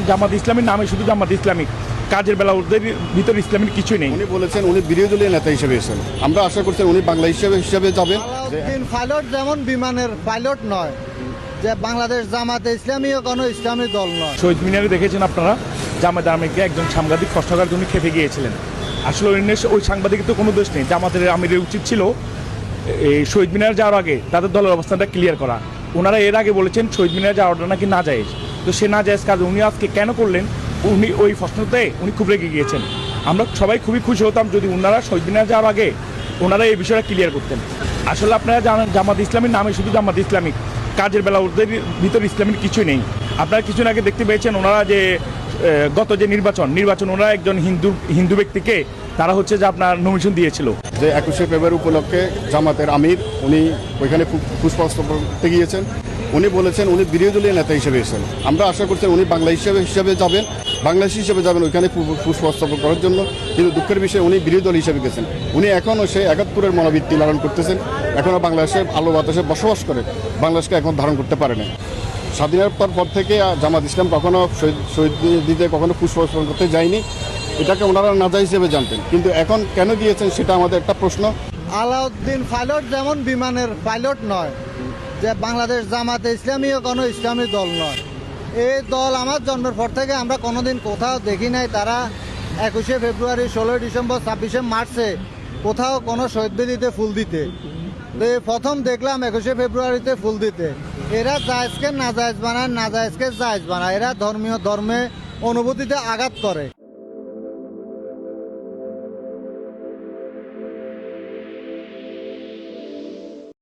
জামাত ইসলামের নামে শুধু জামাত ইসলামিক, কাজের বেলা ওদের ভিতরে ইসলামের কিছুই নেই। উনি বলেছেন উনি বিরোধী দলীয় নেতা হিসেবে এসেছেন, আমরা আশা করছি উনি বাংলা হিসেবে যাবেন। আলাউদ্দিন পাইলট যেমন বিমানের পাইলট নয়, যে বাংলাদেশ জামাতে ইসলামীও কোনো ইসলামী দল নয়। শহীদ মিনারে দেখেছেন আপনারা, জামাত আমিরকে একজন সাংবাদিক কষ্টকার জন্য খেপে গিয়েছিলেন। আসলে ওই সাংবাদিকের তো কোনো দোষ নেই। জামাতের আমিরের উচিত ছিল এই শহীদ মিনার যাওয়ার আগে তাদের দলের অবস্থানটা ক্লিয়ার করা। ওনারা এর আগে বলেছেন শহীদ মিনার যাওয়াটা নাকি না জায়েজ, তো সে না জায়েজ কাজ উনি আজকে কেন করলেন, উনি ওই প্রশ্নতে উনি খুব রেগে গিয়েছেন। আমরা সবাই খুবই খুশি হতাম যদি ওনারা শহীদ মিনার যাওয়ার আগে ওনারা এই বিষয়টা ক্লিয়ার করতেন। আসলে আপনারা জানেন জামাত ইসলামের নামে শুধু জামাত ইসলামিক, কাজের বেলা ওদের ভিতরে ইসলামের কিছুই নেই। আপনারা কিছুদিন আগে দেখতে পেয়েছেন ওনারা যে গত যে নির্বাচন ওনারা একজন হিন্দু ব্যক্তিকে তারা হচ্ছে যে আপনার নমিনেশন দিয়েছিল। যে 21শে ফেব্রুয়ারি উপলক্ষে জামাতের আমির উনি ওইখানে পুষ্পাস্তবক করতে গিয়েছেন। উনি বলেছেন উনি বিরোধী দলীয় নেতা হিসেবে এসেছেন, আমরা আশা করছি উনি বাংলা হিসেবে যাবেন, বাংলাদেশি হিসেবে যাবেন ওইখানে পুষ্পাস্তবক করার জন্য। কিন্তু দুঃখের বিষয়ে উনি বিরোধী দল হিসেবে গেছেন। উনি এখনও সেই একাত্তরের মনোবৃত্তি লালন করতেছেন, এখনও বাংলাদেশে আলো বাতাসে বসবাস করে বাংলাদেশকে এখন ধারণ করতে পারে না। স্বাধীনতার পর থেকে জামাত ইসলাম কখনো শহীদ দিতে কখনো পুষ্পার্পণ করতে যায়নি, এটাকে ওনারা নাজা হিসেবে জানতেন, কিন্তু এখন কেন দিয়েছেন সেটা আমাদের একটা প্রশ্ন। আলাউদ্দিন পাইলট যেমন বিমানের পাইলট নয়, যে বাংলাদেশ জামাতে ইসলামীও কোনো ইসলামী দল নয়। এই দল আমার জন্মের পর থেকে আমরা কোনোদিন কোথাও দেখি নাই তারা 21শে ফেব্রুয়ারি, 16ই ডিসেম্বর, 26শে মার্চে কোথাও কোনো শহীদ বেদিতে ফুল দিতে। তো এই প্রথম দেখলাম 21শে ফেব্রুয়ারিতে ফুল দিতে। এরা জায়েজকে নাজায়েজ বানায়, নাজায়েজকে জায়েজ বানায়। এরা ধর্মে অনুভূতিতে আঘাত করে।